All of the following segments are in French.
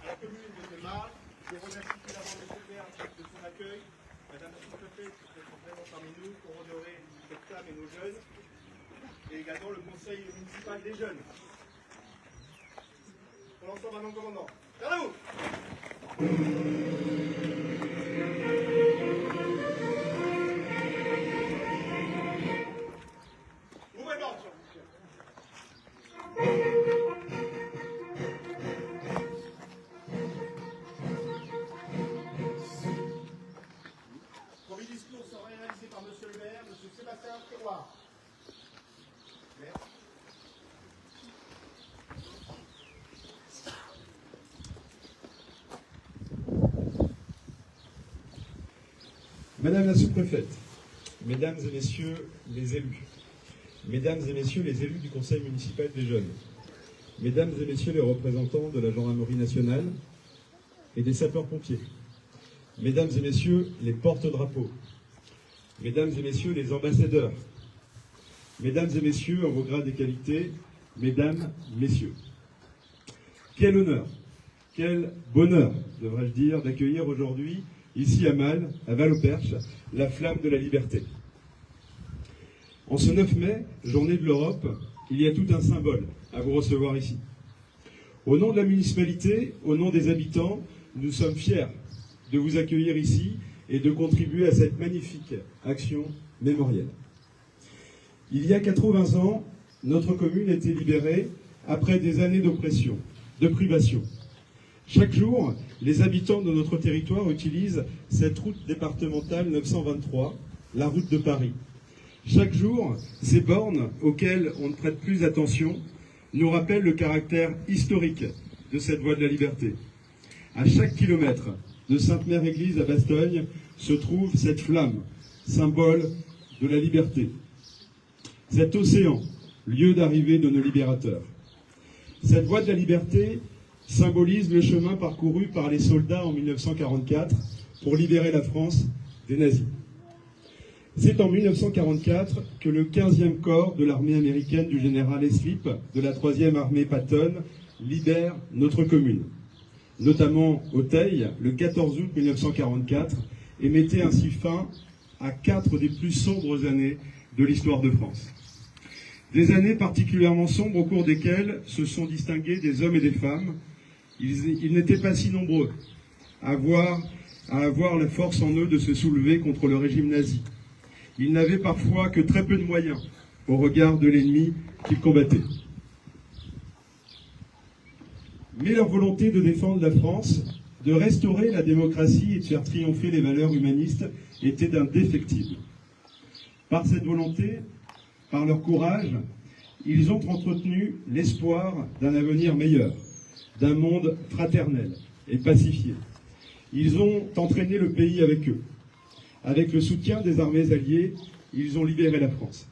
la commune de Temar, je remercie tout d'abord M. le maire de son accueil, Madame la sous-préfète qui sont vraiment parmi nous pour honorer cette femme et nos jeunes, et également le conseil municipal des jeunes. Pour l'ensemble, Madame le commandant. Vers vous. Ouvrez bord. Premier discours sera réalisé par Monsieur le maire, Monsieur Sébastien Terroir. Maire. Madame la sous-préfète, Mesdames et Messieurs les élus, Mesdames et Messieurs les élus du Conseil municipal des jeunes, Mesdames et Messieurs les représentants de la gendarmerie nationale et des sapeurs-pompiers, Mesdames et Messieurs les porte-drapeaux, Mesdames et Messieurs les ambassadeurs, Mesdames et Messieurs en vos grades et qualités, Mesdames, Messieurs. Quel honneur, quel bonheur, devrais-je dire, d'accueillir aujourd'hui ici à Mal, à Val-au-Perche, la flamme de la liberté. En ce 9 mai, journée de l'Europe, il y a tout un symbole à vous recevoir ici. Au nom de la municipalité, au nom des habitants, nous sommes fiers de vous accueillir ici et de contribuer à cette magnifique action mémorielle. Il y a 80 ans, notre commune était libérée après des années d'oppression, de privation. Chaque jour, les habitants de notre territoire utilisent cette route départementale 923, la route de Paris. Chaque jour, ces bornes auxquelles on ne prête plus attention nous rappellent le caractère historique de cette voie de la liberté. À chaque kilomètre, de Sainte-Mère-Église à Bastogne, se trouve cette flamme, symbole de la liberté. Cet océan, lieu d'arrivée de nos libérateurs. Cette voie de la liberté symbolise le chemin parcouru par les soldats en 1944 pour libérer la France des nazis. C'est en 1944 que le 15e corps de l'armée américaine du général Eslip, de la 3e armée Patton, libère notre commune, notamment au Teil, le 14 août 1944, et mettait ainsi fin à 4 des plus sombres années de l'histoire de France. Des années particulièrement sombres au cours desquelles se sont distingués des hommes et des femmes. Ils n'étaient pas si nombreux à avoir la force en eux de se soulever contre le régime nazi. Ils n'avaient parfois que très peu de moyens au regard de l'ennemi qu'ils combattaient. Mais leur volonté de défendre la France, de restaurer la démocratie et de faire triompher les valeurs humanistes était indéfectible. Par cette volonté, par leur courage, ils ont entretenu l'espoir d'un avenir meilleur, d'un monde fraternel et pacifié. Ils ont entraîné le pays avec eux. Avec le soutien des armées alliées, ils ont libéré la France.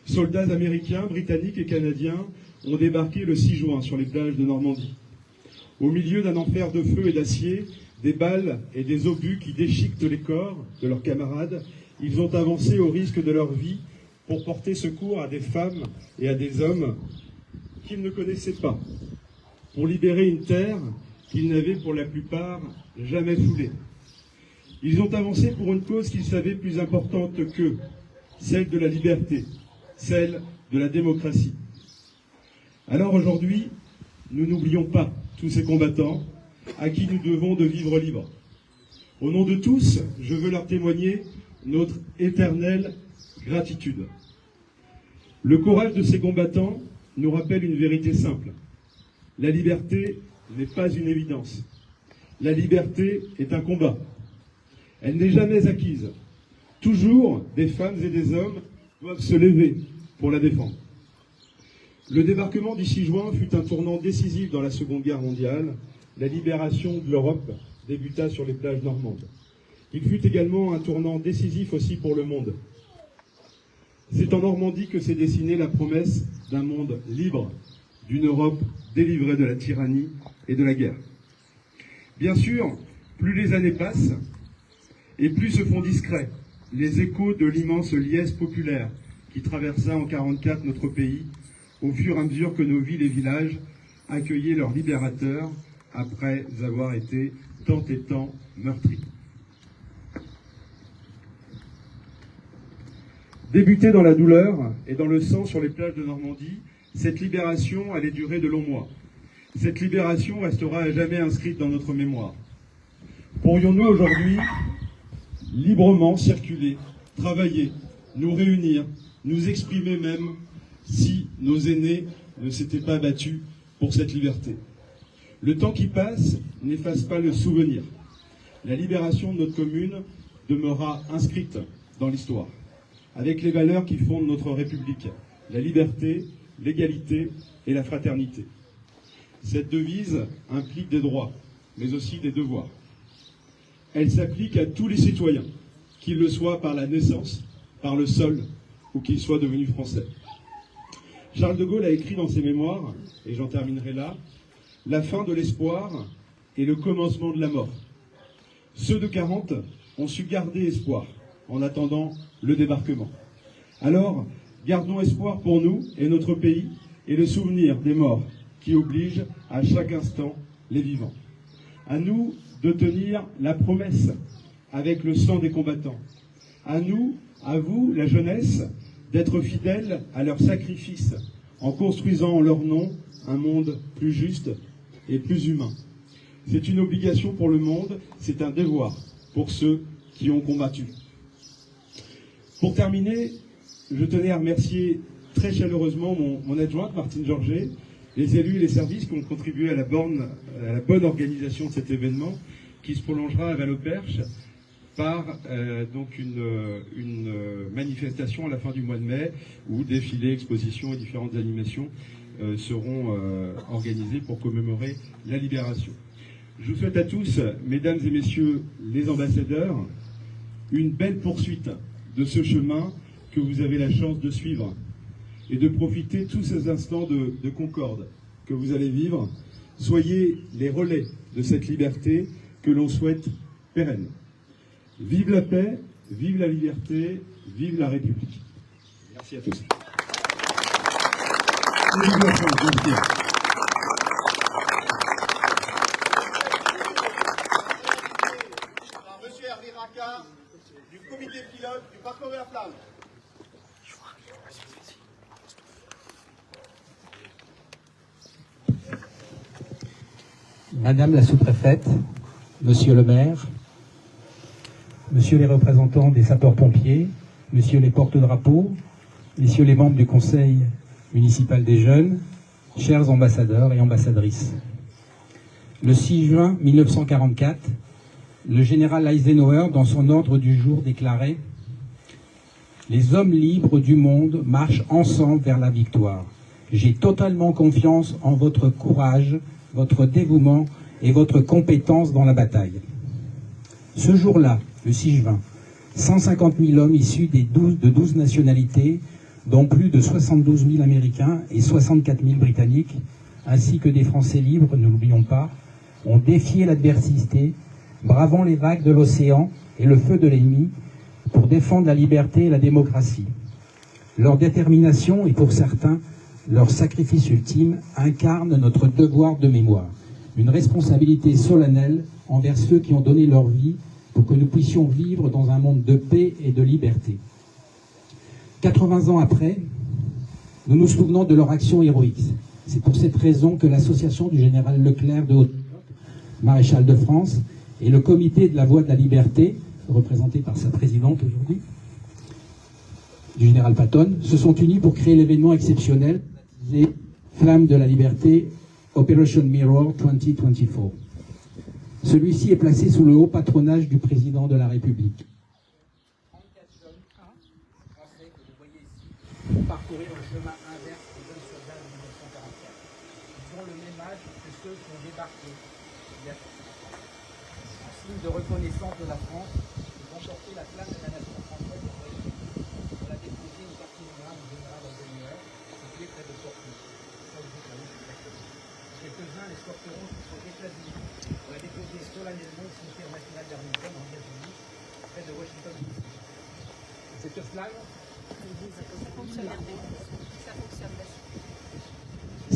Soldats américains, britanniques et canadiens ont débarqué le 6 juin sur les plages de Normandie. Au milieu d'un enfer de feu et d'acier, des balles et des obus qui déchiquetent les corps de leurs camarades, ils ont avancé au risque de leur vie pour porter secours à des femmes et à des hommes qu'ils ne connaissaient pas, pour libérer une terre qu'ils n'avaient pour la plupart jamais foulée. Ils ont avancé pour une cause qu'ils savaient plus importante qu'eux, celle de la liberté, celle de la démocratie. Alors aujourd'hui, nous n'oublions pas tous ces combattants à qui nous devons de vivre libres. Au nom de tous, je veux leur témoigner notre éternelle gratitude. Le courage de ces combattants nous rappelle une vérité simple. La liberté n'est pas une évidence. La liberté est un combat. Elle n'est jamais acquise. Toujours, des femmes et des hommes doivent se lever pour la défendre. Le débarquement du 6 juin fut un tournant décisif dans la Seconde Guerre mondiale. La libération de l'Europe débuta sur les plages normandes. Il fut également un tournant décisif aussi pour le monde. C'est en Normandie que s'est dessinée la promesse d'un monde libre, d'une Europe délivrée de la tyrannie et de la guerre. Bien sûr, plus les années passent, et plus se font discrets les échos de l'immense liesse populaire qui traversa en 1944 notre pays, au fur et à mesure que nos villes et villages accueillez leur libérateur après avoir été tant et tant meurtris. Débutée dans la douleur et dans le sang sur les plages de Normandie, cette libération allait durer de longs mois. Cette libération restera à jamais inscrite dans notre mémoire. Pourrions-nous aujourd'hui librement circuler, travailler, nous réunir, nous exprimer même, si nos aînés ne s'étaient pas battus pour cette liberté? Le temps qui passe n'efface pas le souvenir. La libération de notre commune demeurera inscrite dans l'histoire, avec les valeurs qui fondent notre République, la liberté, l'égalité et la fraternité. Cette devise implique des droits, mais aussi des devoirs. Elle s'applique à tous les citoyens, qu'ils le soient par la naissance, par le sol, ou qu'ils soient devenus français. Charles de Gaulle a écrit dans ses mémoires, et j'en terminerai là, « La fin de l'espoir et le commencement de la mort ». Ceux de 40 ont su garder espoir en attendant le débarquement. Alors, gardons espoir pour nous et notre pays et le souvenir des morts qui obligent à chaque instant les vivants. À nous de tenir la promesse avec le sang des combattants. À nous, à vous, la jeunesse, d'être fidèles à leur sacrifice en construisant en leur nom un monde plus juste et plus humain. C'est une obligation pour le monde, c'est un devoir pour ceux qui ont combattu. Pour terminer, je tenais à remercier très chaleureusement mon adjointe, Martine Georget, les élus et les services qui ont contribué à la bonne organisation de cet événement qui se prolongera à Valoperche par donc une manifestation à la fin du mois de mai où défilés, expositions et différentes animations seront organisées pour commémorer la libération. Je vous souhaite à tous, mesdames et messieurs les ambassadeurs, une belle poursuite de ce chemin que vous avez la chance de suivre et de profiter tous ces instants de concorde que vous allez vivre. Soyez les relais de cette liberté que l'on souhaite pérenne. Vive la paix, vive la liberté, vive la République. Merci à tous. Vive la France, merci. Monsieur Hervé Racard, du comité pilote du parcours de la flamme. Madame la sous-préfète, monsieur le maire, messieurs les représentants des sapeurs-pompiers, messieurs les porte-drapeaux, messieurs les membres du conseil municipal des jeunes, chers ambassadeurs et ambassadrices. Le 6 juin 1944, le général Eisenhower, dans son ordre du jour, déclarait « Les hommes libres du monde marchent ensemble vers la victoire. J'ai totalement confiance en votre courage, votre dévouement et votre compétence dans la bataille. » Ce jour-là, le 6 juin, 150 000 hommes issus de 12 nationalités, dont plus de 72 000 Américains et 64 000 Britanniques, ainsi que des Français libres, ne l'oublions pas, ont défié l'adversité, bravant les vagues de l'océan et le feu de l'ennemi pour défendre la liberté et la démocratie. Leur détermination et pour certains, leur sacrifice ultime incarne notre devoir de mémoire, une responsabilité solennelle envers ceux qui ont donné leur vie pour que nous puissions vivre dans un monde de paix et de liberté. 80 ans après, nous nous souvenons de leur action héroïque. C'est pour cette raison que l'association du général Leclerc de Haute, maréchal de France, et le comité de la Voie de la Liberté, représenté par sa présidente aujourd'hui, du général Patton, se sont unis pour créer l'événement exceptionnel des Flammes de la Liberté Operation Mirror 2024. Celui-ci est placé sous le haut patronage du président de la République. 34 jeunes français que vous voyez ici vont parcourir le chemin inverse des jeunes soldats de 1944. Ils ont le même âge que ceux qui ont débarqué il y a 6 ans. En signe de reconnaissance de la France, ils vont porter la flamme de la nation française au Brésil pour la déposer une partie du général Eisenhower, situé près de Porto. Quelques-uns l'escorteront jusqu'aux États-Unis pour la déposer solennellement au cimetière national d'Arlington en Virginie, près de Washington DC. Cette flamme,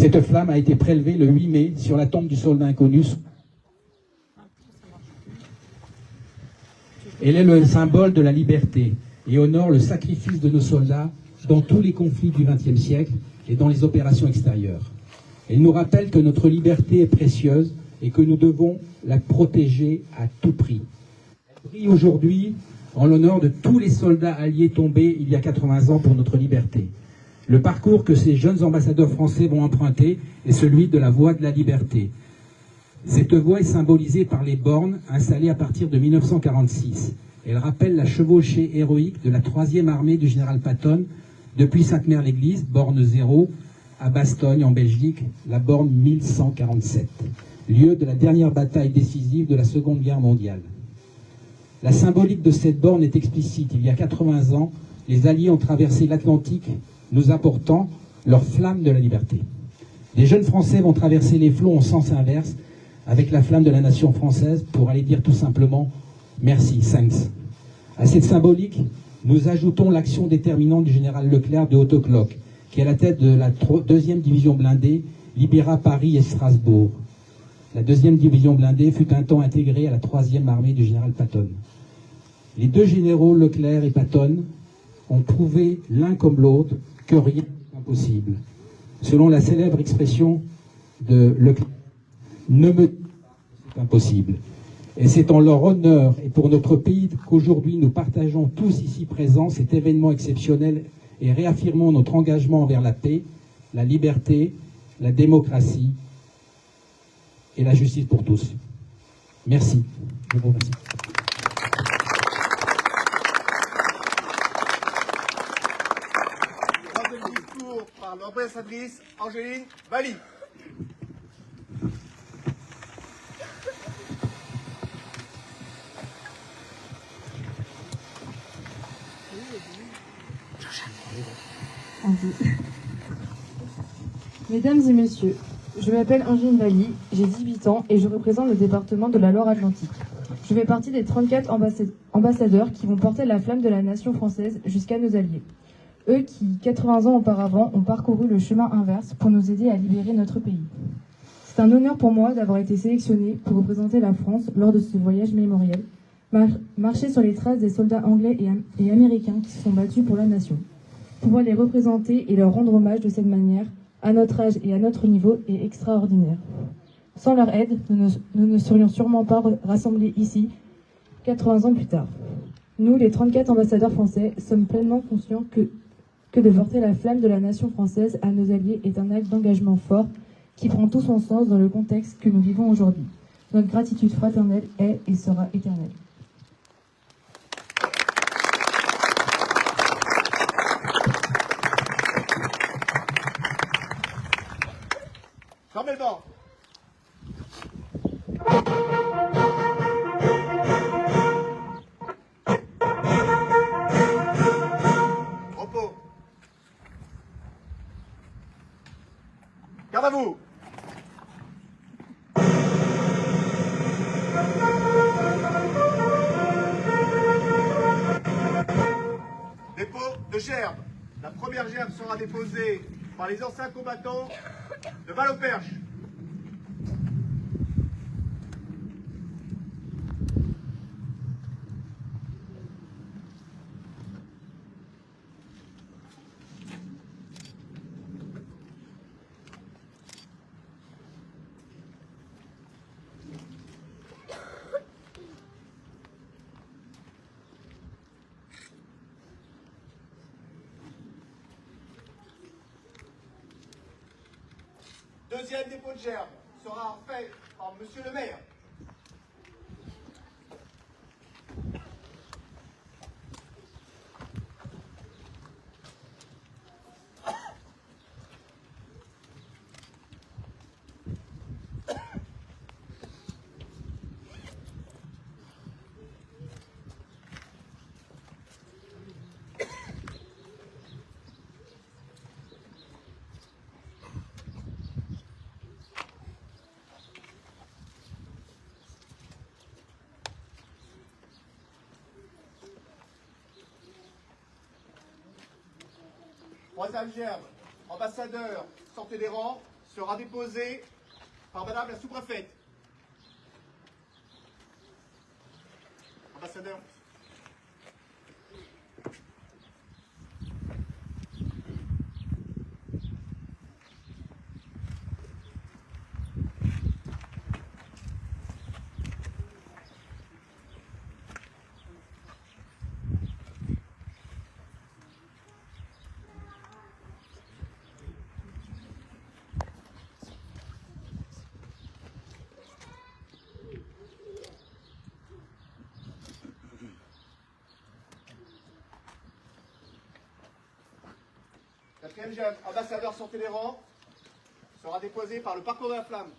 Cette flamme a été prélevée le 8 mai sur la tombe du soldat inconnu. Elle est le symbole de la liberté et honore le sacrifice de nos soldats dans tous les conflits du XXe siècle et dans les opérations extérieures. Elle nous rappelle que notre liberté est précieuse et que nous devons la protéger à tout prix. Elle brille aujourd'hui en l'honneur de tous les soldats alliés tombés il y a 80 ans pour notre liberté. Le parcours que ces jeunes ambassadeurs français vont emprunter est celui de la voie de la liberté. Cette voie est symbolisée par les bornes installées à partir de 1946. Elle rappelle la chevauchée héroïque de la 3e armée du général Patton depuis Sainte-Mère-l'Église, borne 0, à Bastogne en Belgique, la borne 1147, lieu de la dernière bataille décisive de la Seconde Guerre mondiale. La symbolique de cette borne est explicite. Il y a 80 ans, les Alliés ont traversé l'Atlantique, nous apportant leur flamme de la liberté. Les jeunes Français vont traverser les flots en sens inverse avec la flamme de la nation française pour aller dire tout simplement « merci, thanks ». À cette symbolique, nous ajoutons l'action déterminante du général Leclerc de Haute-Cloque, qui à la tête de la 2e division blindée libéra Paris et Strasbourg. La 2e division blindée fut un temps intégrée à la 3e armée du général Patton. Les deux généraux Leclerc et Patton ont prouvé l'un comme l'autre que rien n'est impossible. Selon la célèbre expression de Leclerc, ne me dites pas que c'est impossible. Et c'est en leur honneur et pour notre pays qu'aujourd'hui nous partageons tous ici présents cet événement exceptionnel et réaffirmons notre engagement envers la paix, la liberté, la démocratie et la justice pour tous. Merci. Je vous remercie. Troisième discours par l'ambassadrice Angéline Valli. Mesdames et messieurs, je m'appelle Angéline Valli, j'ai 18 ans et je représente le département de la Loire-Atlantique. Je fais partie des 34 ambassadeurs qui vont porter la flamme de la nation française jusqu'à nos alliés. Eux qui, 80 ans auparavant, ont parcouru le chemin inverse pour nous aider à libérer notre pays. C'est un honneur pour moi d'avoir été sélectionné pour représenter la France lors de ce voyage mémoriel, marcher sur les traces des soldats anglais et américains qui se sont battus pour la nation. Pouvoir les représenter et leur rendre hommage de cette manière, à notre âge et à notre niveau, est extraordinaire. Sans leur aide, nous ne serions sûrement pas rassemblés ici 80 ans plus tard. Nous, les 34 ambassadeurs français, sommes pleinement conscients que de porter la flamme de la nation française à nos alliés est un acte d'engagement fort qui prend tout son sens dans le contexte que nous vivons aujourd'hui. Notre gratitude fraternelle est et sera éternelle. Fermez le banc. Repos. Garde à vous. Dépôt de gerbes. La première gerbe sera déposée par les anciens combattants de Val-au-Perche. Deuxième dépôt de gerbe sera fait par Monsieur le maire. Troisième gerbe, ambassadeur, sortez des rangs, sera déposé par Madame la sous-préfète. Ambassadeur. Quatrième jeune ambassadeur sur Téléran sera déposé par le parcours de la flamme.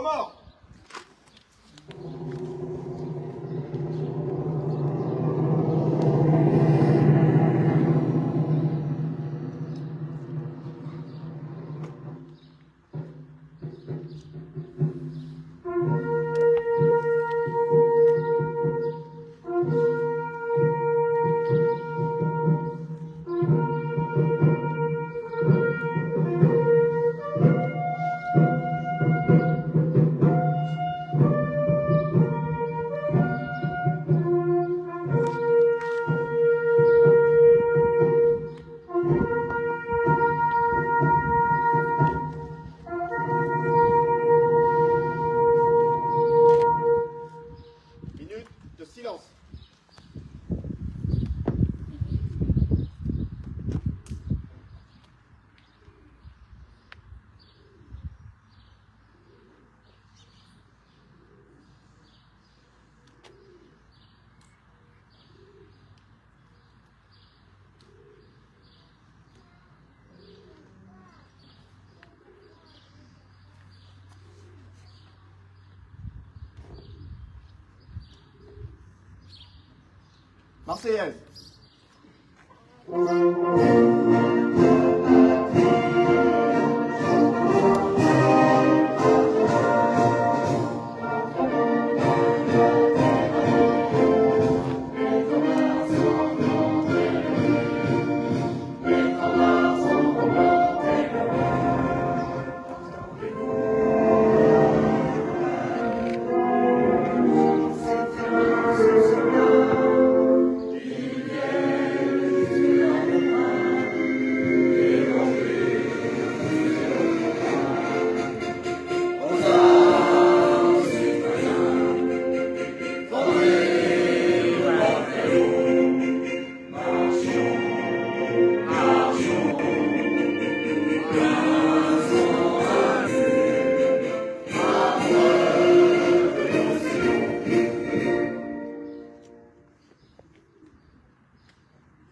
Mort. De silence. Marseillaise.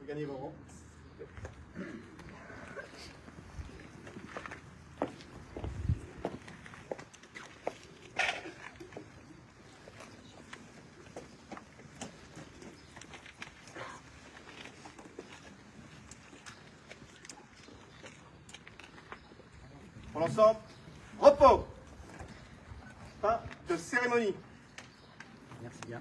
Gagnez vos rangs. Pour l'ensemble, repos. Fin de cérémonie. Merci bien.